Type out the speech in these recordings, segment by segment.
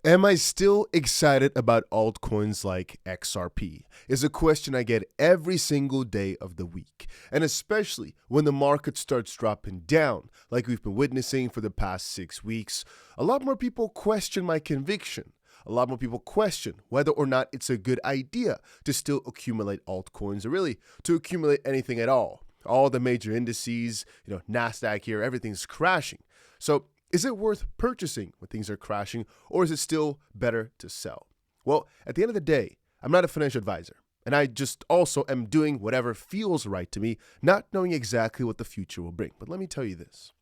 Am I still excited about altcoins like XRP? Is a question I get every single day of the week, and especially when the market starts dropping down, like we've been witnessing for the past 6 weeks. A lot more people question my conviction. A lot more people question whether or not it's a good idea to still accumulate altcoins, or really to accumulate anything at all. All the major indices, NASDAQ here, everything's crashing. So is it worth purchasing when things are crashing, or is it still better to sell? Well, at the end of the day, I'm not a financial advisor, and I just also am doing whatever feels right to me, not knowing exactly what the future will bring. But let me tell you this.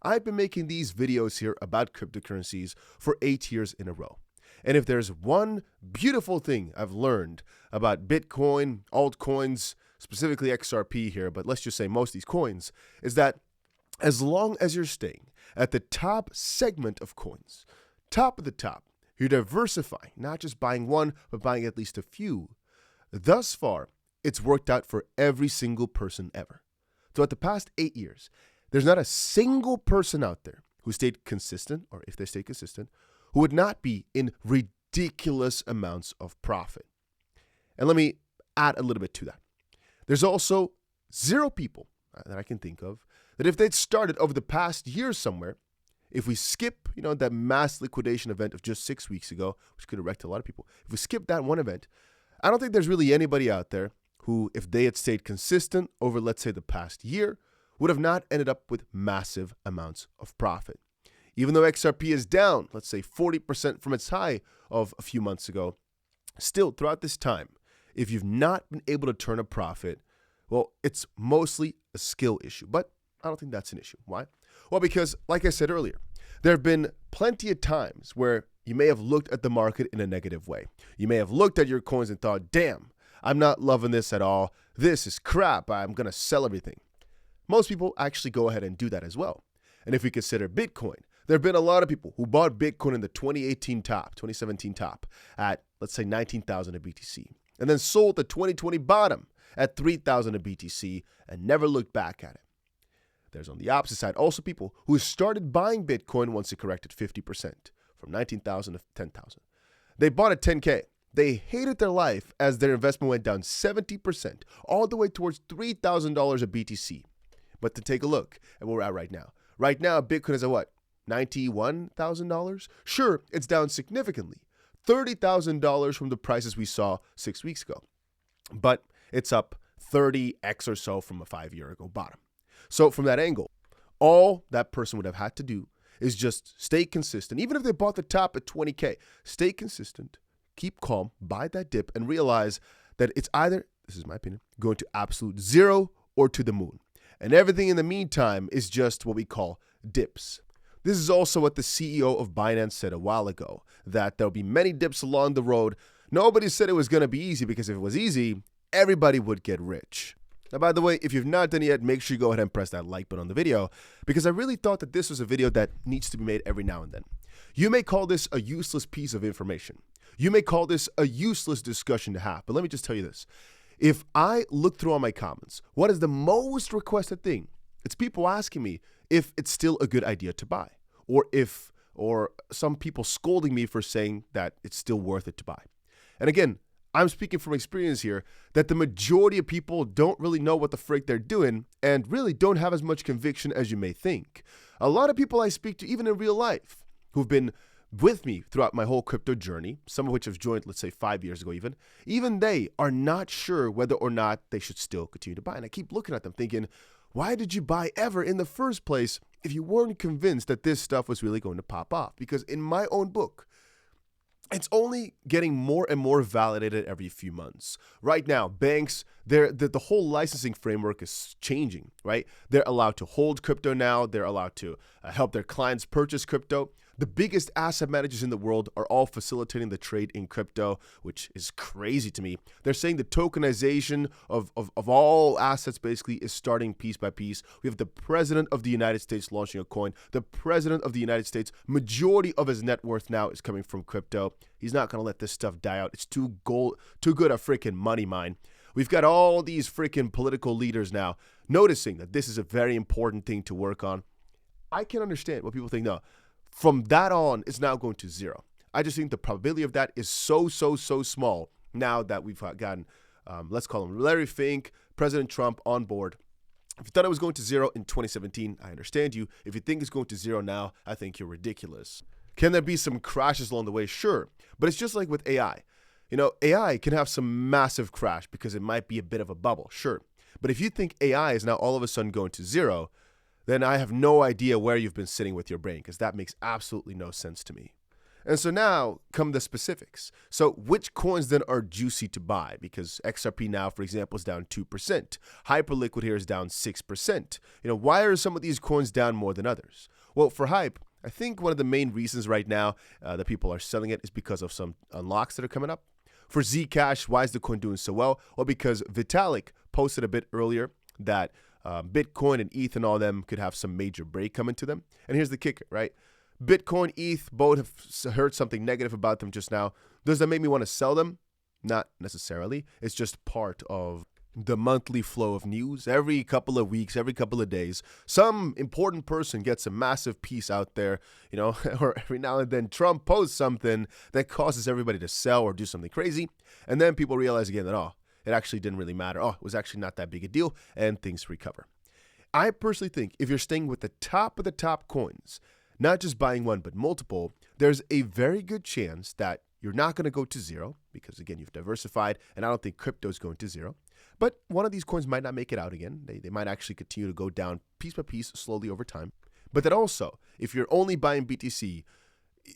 I've been making these videos here about cryptocurrencies for 8 years in a row. And if there's one beautiful thing I've learned about Bitcoin, altcoins, specifically XRP here, but let's just say most of these coins, is that as long as you're staying at the top segment of coins, top of the top, you're diversifying, not just buying one, but buying at least a few. Thus far, it's worked out for every single person ever. Throughout the past 8 years, there's not a single person out there who stayed consistent, or if they stayed consistent, who would not be in ridiculous amounts of profit. And let me add a little bit to that. There's also zero people that I can think of that if they'd started over the past year somewhere, if we skip, that mass liquidation event of just 6 weeks ago, which could have wrecked a lot of people, if we skip that one event, I don't think there's really anybody out there who, if they had stayed consistent over, let's say, the past year, would have not ended up with massive amounts of profit. Even though XRP is down, let's say 40% from its high of a few months ago, still throughout this time, if you've not been able to turn a profit, well, it's mostly a skill issue. But I don't think that's an issue. Why? Well, because like I said earlier, there have been plenty of times where you may have looked at the market in a negative way. You may have looked at your coins and thought, damn, I'm not loving this at all. This is crap. I'm going to sell everything. Most people actually go ahead and do that as well. And if we consider Bitcoin, there have been a lot of people who bought Bitcoin in the 2017 top at, let's say, 19,000 a BTC, and then sold the 2020 bottom at 3,000 a BTC and never looked back at it. There's on the opposite side also people who started buying Bitcoin once it corrected 50% from 19,000 to 10,000. They bought at 10K. They hated their life as their investment went down 70%, all the way towards $3,000 a BTC. But to take a look at where we're at right now. Right now, Bitcoin is at what? $91,000? Sure, it's down significantly. $30,000 from the prices we saw 6 weeks ago. But it's up 30x or so from a 5-year ago bottom. So from that angle, all that person would have had to do is just stay consistent. Even if they bought the top at 20K, stay consistent, keep calm, buy that dip, and realize that it's either, this is my opinion, going to absolute zero or to the moon. And everything in the meantime is just what we call dips. This is also what the CEO of Binance said a while ago, that there'll be many dips along the road. Nobody said it was going to be easy, because if it was easy, everybody would get rich. Now, by the way, if you've not done it yet, make sure you go ahead and press that like button on the video, because I really thought that this was a video that needs to be made every now and then. You may call this a useless piece of information. You may call this a useless discussion to have, but let me just tell you this. If I look through all my comments, what is the most requested thing? It's people asking me if it's still a good idea to buy, or some people scolding me for saying that it's still worth it to buy. And again, I'm speaking from experience here that the majority of people don't really know what the frick they're doing and really don't have as much conviction as you may think. A lot of people I speak to, even in real life, who've been with me throughout my whole crypto journey, some of which have joined, let's say 5 years ago even they are not sure whether or not they should still continue to buy. And I keep looking at them thinking, why did you buy ever in the first place if you weren't convinced that this stuff was really going to pop off? Because in my own book, it's only getting more and more validated every few months. Right now, banks, the whole licensing framework is changing, right? They're allowed to hold crypto now. They're allowed to help their clients purchase crypto. The biggest asset managers in the world are all facilitating the trade in crypto, which is crazy to me. They're saying the tokenization of all assets basically is starting piece by piece. We have the president of the United States launching a coin. The president of the United States, majority of his net worth now is coming from crypto. He's not going to let this stuff die out. It's too good a freaking money mine. We've got all these freaking political leaders now noticing that this is a very important thing to work on. I can understand what people think, no, from that on, it's now going to zero. I just think the probability of that is so small now that we've gotten, let's call him Larry Fink, President Trump on board. If you thought it was going to zero in 2017, I understand you. If you think it's going to zero now, I think you're ridiculous. Can there be some crashes along the way? Sure. But it's just like with AI. You know, AI can have some massive crash because it might be a bit of a bubble. Sure. But if you think AI is now all of a sudden going to zero, then I have no idea where you've been sitting with your brain, because that makes absolutely no sense to me. And so now come the specifics. So which coins then are juicy to buy? Because XRP now, for example, is down 2%. Hyperliquid here is down 6%. You know, why are some of these coins down more than others? Well, for Hype, I think one of the main reasons right now that people are selling it is because of some unlocks that are coming up. For Zcash, why is the coin doing so well? Well, because Vitalik posted a bit earlier that Bitcoin and ETH and all them could have some major break coming to them. And here's the kicker, right? Bitcoin, ETH, both have heard something negative about them just now. Does that make me want to sell them? Not necessarily. It's just part of the monthly flow of news. Every couple of weeks, every couple of days, some important person gets a massive piece out there, you know, or every now and then Trump posts something that causes everybody to sell or do something crazy. And then people realize again that, oh, it actually didn't really matter. Oh, it was actually not that big a deal, and things recover. I personally think if you're staying with the top of the top coins, not just buying one, but multiple, there's a very good chance that you're not going to go to zero because, again, you've diversified, and I don't think crypto is going to zero. But one of these coins might not make it out again. They might actually continue to go down piece by piece, slowly over time. But then also, if you're only buying BTC,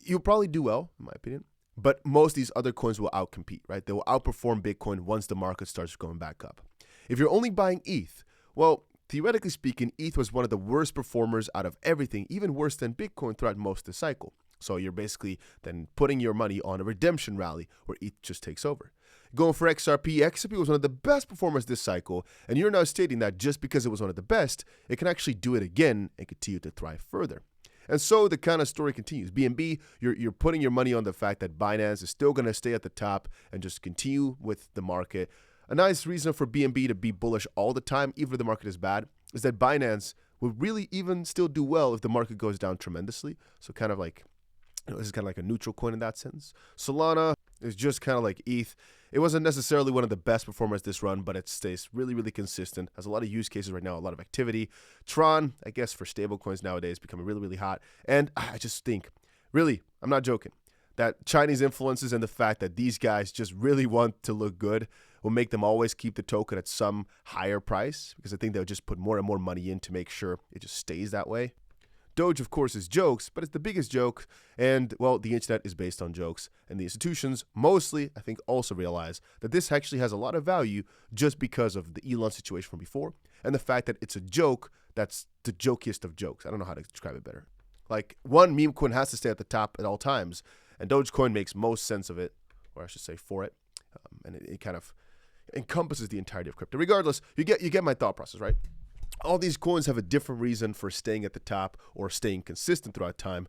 you'll probably do well, in my opinion. But most of these other coins will outcompete, right? They will outperform Bitcoin once the market starts going back up. If you're only buying ETH, well, theoretically speaking, ETH was one of the worst performers out of everything, even worse than Bitcoin throughout most of the cycle. So you're basically then putting your money on a redemption rally where ETH just takes over. Going for XRP, XRP was one of the best performers this cycle, and you're now stating that just because it was one of the best, it can actually do it again and continue to thrive further. And so the kind of story continues. BNB, you're putting your money on the fact that Binance is still going to stay at the top and just continue with the market. A nice reason for BNB to be bullish all the time, even if the market is bad, is that Binance will really even still do well if the market goes down tremendously. So kind of like, you know, this is kind of like a neutral coin in that sense. Solana is just kind of like ETH. It wasn't necessarily one of the best performers this run, but it stays really consistent. Has a lot of use cases right now, a lot of activity. Tron, I guess for stable coins nowadays, becoming really hot. And I just think, really, I'm not joking, that Chinese influences and the fact that these guys just really want to look good will make them always keep the token at some higher price, because I think they'll just put more and more money in to make sure it just stays that way. Doge, of course, is jokes, but it's the biggest joke, and, well, the internet is based on jokes, and the institutions mostly, I think, also realize that this actually has a lot of value just because of the Elon situation from before, and the fact that it's a joke that's the jokiest of jokes. I don't know how to describe it better. Like, one meme coin has to stay at the top at all times, and Dogecoin makes most sense of it, or I should say for it, and it kind of encompasses the entirety of crypto. Regardless, you get my thought process, right? All these coins have a different reason for staying at the top or staying consistent throughout time.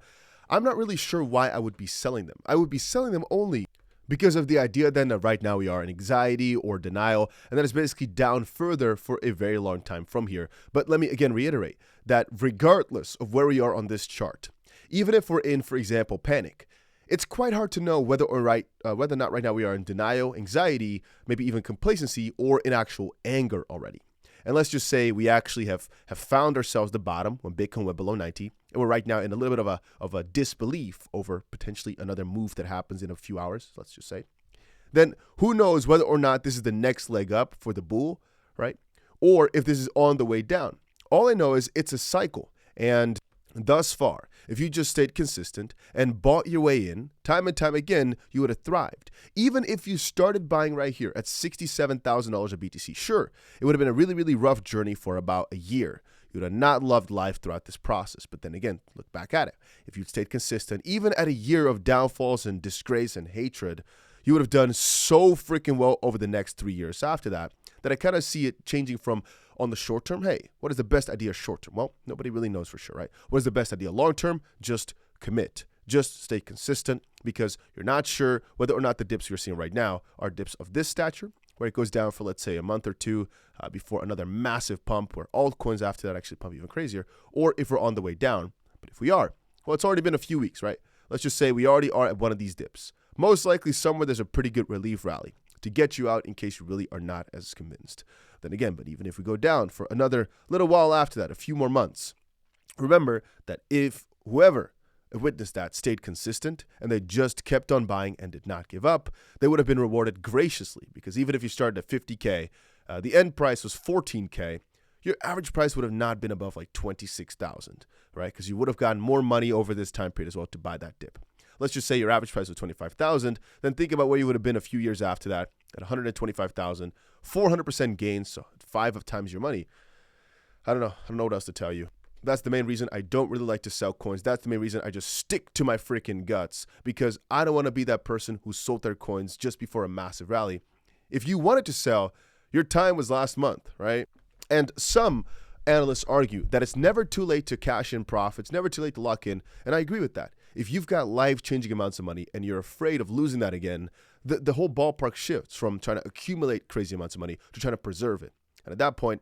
I'm not really sure why I would be selling them. I would be selling them only because of the idea then that right now we are in anxiety or denial, and that it's basically down further for a very long time from here. But let me again reiterate that regardless of where we are on this chart, even if we're in, for example, panic, it's quite hard to know whether or not right now we are in denial, anxiety, maybe even complacency, or in actual anger already. And let's just say we actually have found ourselves the bottom when Bitcoin went below 90, and we're right now in a little bit of a disbelief over potentially another move that happens in a few hours, let's just say. Then who knows whether or not this is the next leg up for the bull, right? Or if this is on the way down. All I know is it's a cycle, and thus far, if you just stayed consistent and bought your way in, time and time again, you would have thrived. Even if you started buying right here at $67,000 of BTC, sure, it would have been a really rough journey for about a year. You would have not loved life throughout this process. But then again, look back at it. If you'd stayed consistent, even at a year of downfalls and disgrace and hatred, you would have done so freaking well over the next 3 years after that, that I kind of see it changing from on the short term, hey, what is the best idea short term? Well, nobody really knows for sure, right? What is the best idea long term? Just commit. Just stay consistent, because you're not sure whether or not the dips you're seeing right now are dips of this stature, where it goes down for, let's say, a month or two before another massive pump, where altcoins after that actually pump even crazier, or if we're on the way down. But if we are, well, it's already been a few weeks, right? let's just say we already are at one of these dips. Most likely somewhere there's a pretty good relief rally to get you out in case you really are not as convinced. Then again, but even if we go down for another little while after that, a few more months, remember that if whoever witnessed that stayed consistent and they just kept on buying and did not give up, they would have been rewarded graciously, because even if you started at 50K, the end price was 14K, your average price would have not been above like 26,000, right? Because you would have gotten more money over this time period as well to buy that dip. Let's just say your average price was 25,000, then think about where you would have been a few years after that at 125,000, 400% gains, so 5 times your money. I don't know what else to tell you. That's the main reason I don't really like to sell coins. That's the main reason I just stick to my freaking guts, because I don't want to be that person who sold their coins just before a massive rally. If you wanted to sell, your time was last month, right? And some analysts argue that it's never too late to cash in profits, never too late to lock in, and I agree with that. If you've got life-changing amounts of money and you're afraid of losing that again, the whole ballpark shifts from trying to accumulate crazy amounts of money to trying to preserve it. And at that point,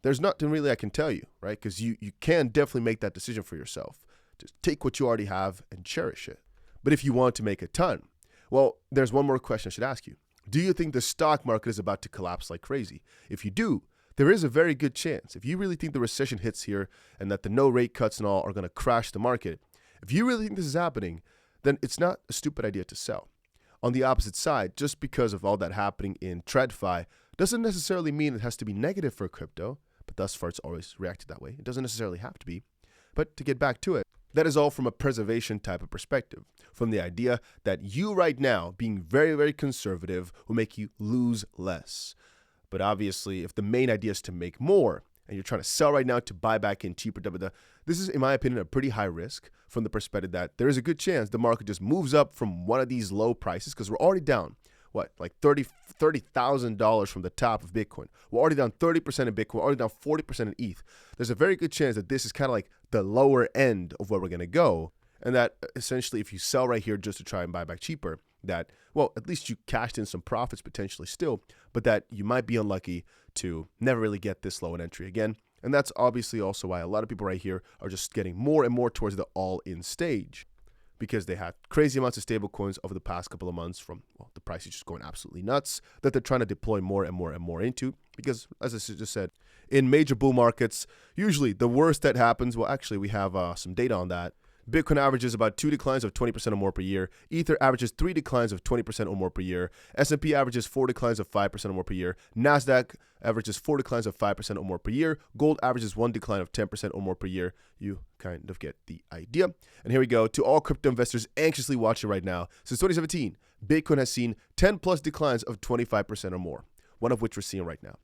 there's nothing really I can tell you, right? Because you can definitely make that decision for yourself. Just take what you already have and cherish it. But if you want to make a ton, well, there's one more question I should ask you. Do you think the stock market is about to collapse like crazy? If you do, there is a very good chance. If you really think the recession hits here and that the no rate cuts and all are going to crash the market, if you really think this is happening, then it's not a stupid idea to sell. On the opposite side, just because of all that happening in TradFi doesn't necessarily mean it has to be negative for crypto, but thus far it's always reacted that way. It doesn't necessarily have to be. But to get back to it, that is all from a preservation type of perspective, from the idea that you right now being very, very conservative will make you lose less. But obviously, if the main idea is to make more, and you're trying to sell right now to buy back in cheaper, this is, in my opinion, a pretty high risk from the perspective that there is a good chance the market just moves up from one of these low prices, because we're already down, like $30,000 from the top of Bitcoin. We're already down 30% in Bitcoin, already down 40% in ETH. There's a very good chance that this is kind of like the lower end of where we're going to go, and that essentially if you sell right here just to try and buy back cheaper, that, well, at least you cashed in some profits potentially still, but that you might be unlucky to never really get this low an entry again. And that's obviously also why a lot of people right here are just getting more and more towards the all-in stage, because they had crazy amounts of stable coins over the past couple of months from, well, the price is just going absolutely nuts, that they're trying to deploy more and more and more into. Because, as I just said, in major bull markets, usually the worst that happens, well, actually we have some data on that. Bitcoin averages about 2 declines of 20% or more per year. Ether averages 3 declines of 20% or more per year. S&P averages 4 declines of 5% or more per year. NASDAQ averages 4 declines of 5% or more per year. Gold averages 1 decline of 10% or more per year. You kind of get the idea. And here we go. To all crypto investors anxiously watching right now, since 2017, Bitcoin has seen 10 plus declines of 25% or more, one of which we're seeing right now.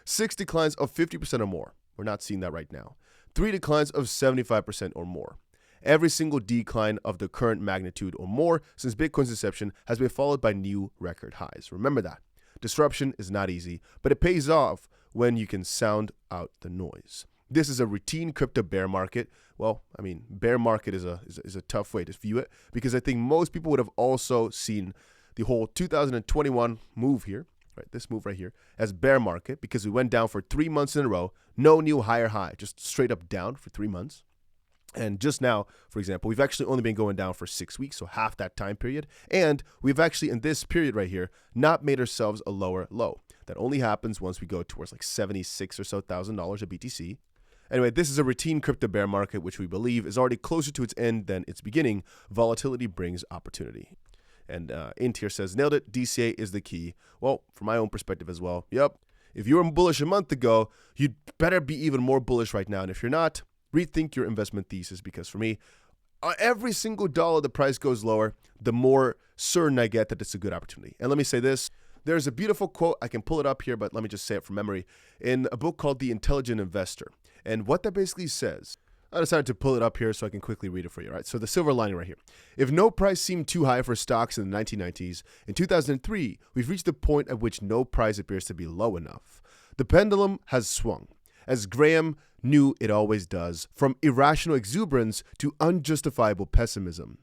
6 declines of 50% or more. We're not seeing that right now. 3 declines of 75% or more. Every single decline of the current magnitude or more since Bitcoin's inception has been followed by new record highs. Remember that. Disruption is not easy, but it pays off when you can sound out the noise. This is a routine crypto bear market. Well, I mean, bear market is a tough way to view it, because I think most people would have also seen the whole 2021 move here, right? This move right here as bear market, because we went down for 3 months in a row, no new higher high, just straight up down for 3 months. And just now, for example, we've actually only been going down for 6 weeks, so half that time period. And we've actually, in this period right here, not made ourselves a lower low. That only happens once we go towards like $76,000 or so a BTC. Anyway, this is a routine crypto bear market, which we believe is already closer to its end than its beginning. Volatility brings opportunity. And Int here says, nailed it, DCA is the key. Well, from my own perspective as well, yep. If you were bullish a month ago, you'd better be even more bullish right now. And if you're not, rethink your investment thesis, because for me, every single dollar the price goes lower, the more certain I get that it's a good opportunity. And let me say this. There's a beautiful quote. I can pull it up here, but let me just say it from memory, in a book called The Intelligent Investor. And what that basically says, I decided to pull it up here so I can quickly read it for you, right? So the silver lining right here. If no price seemed too high for stocks in the 1990s, in 2003, we've reached the point at which no price appears to be low enough. The pendulum has swung, as Graham knew it always does, from irrational exuberance to unjustifiable pessimism.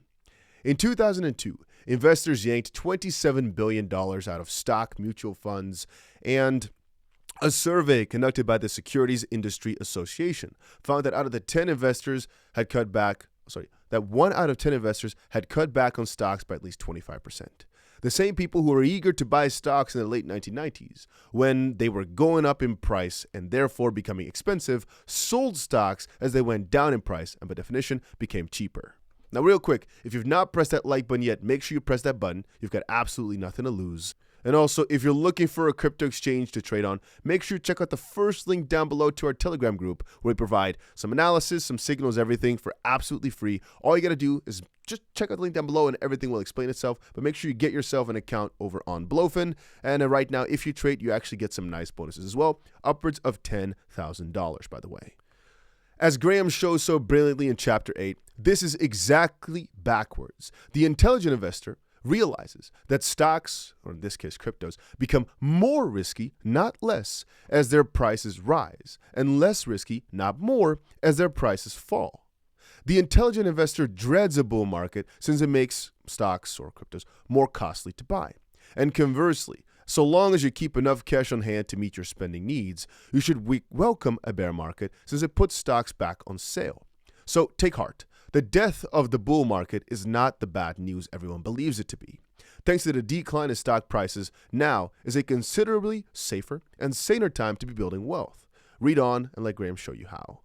In 2002, investors yanked $27 billion out of stock mutual funds, and a survey conducted by the Securities Industry Association found that out of the 10 investors had cut back that 1 out of 10 investors had cut back on stocks by at least 25%. The same people who were eager to buy stocks in the late 1990s, when they were going up in price and therefore becoming expensive, sold stocks as they went down in price and by definition became cheaper. Now real quick, if you've not pressed that like button yet, make sure you press that button. You've got absolutely nothing to lose. And also, if you're looking for a crypto exchange to trade on, make sure you check out the first link down below to our Telegram group, where we provide some analysis, some signals, everything for absolutely free. All you got to do is just check out the link down below and everything will explain itself. But make sure you get yourself an account over on Bluefin. And right now, if you trade, you actually get some nice bonuses as well, upwards of $10,000, by the way. As Graham shows so brilliantly in Chapter 8, this is exactly backwards. The intelligent investor realizes that stocks, or in this case cryptos, become more risky, not less, as their prices rise, and less risky, not more, as their prices fall. The intelligent investor dreads a bull market since it makes stocks or cryptos more costly to buy. And conversely, so long as you keep enough cash on hand to meet your spending needs, you should welcome a bear market since it puts stocks back on sale. So take heart. The death of the bull market is not the bad news everyone believes it to be. Thanks to the decline in stock prices, now is a considerably safer and saner time to be building wealth. Read on and let Graham show you how.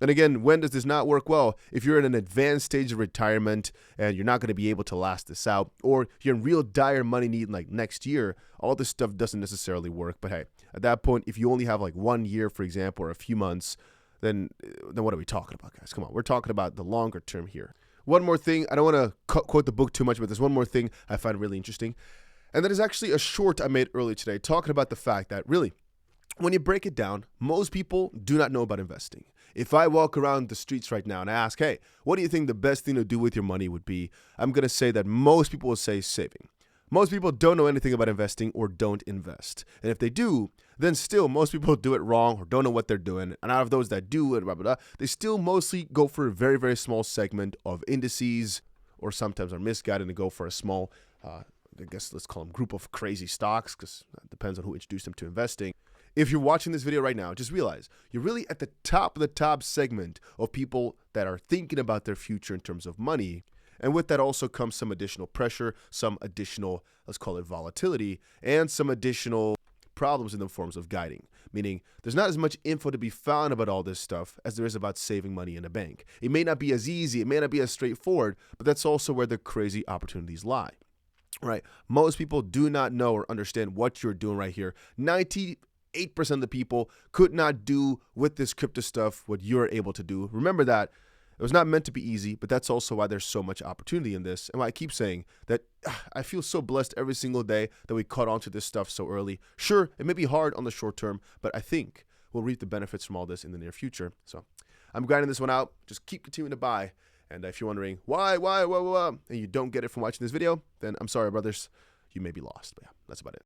And again, when does this not work well? If you're in an advanced stage of retirement and you're not going to be able to last this out, or you're in real dire money need like next year, all this stuff doesn't necessarily work. But hey, at that point, if you only have like 1 year, for example, or a few months, then what are we talking about, guys? Come on, we're talking about the longer term here. One more thing, I don't want to quote the book too much, but there's one more thing I find really interesting. And that is actually a short I made earlier today, talking about the fact that really, when you break it down, most people do not know about investing. If I walk around the streets right now and ask, hey, what do you think the best thing to do with your money would be? I'm going to say that most people will say saving. Most people don't know anything about investing or don't invest. And if they do, then still most people do it wrong or don't know what they're doing. And out of those that do and blah, blah, blah, they still mostly go for a very, very small segment of indices, or sometimes are misguided and go for a small, I guess let's call them group of crazy stocks, because it depends on who introduced them to investing. If you're watching this video right now, just realize you're really at the top of the top segment of people that are thinking about their future in terms of money. And with that also comes some additional pressure, some additional, let's call it volatility, and some additional problems in the forms of guiding. Meaning there's not as much info to be found about all this stuff as there is about saving money in a bank. It may not be as easy, it may not be as straightforward, but that's also where the crazy opportunities lie. Right? Most people do not know or understand what you're doing right here. 98% of the people could not do with this crypto stuff what you're able to do. Remember that. It was not meant to be easy, but that's also why there's so much opportunity in this. And why I keep saying that I feel so blessed every single day that we caught on to this stuff so early. Sure, it may be hard on the short term, but I think we'll reap the benefits from all this in the near future. So I'm grinding this one out. Just keep continuing to buy. And if you're wondering why, and you don't get it from watching this video, then I'm sorry, brothers. You may be lost. But yeah, that's about it.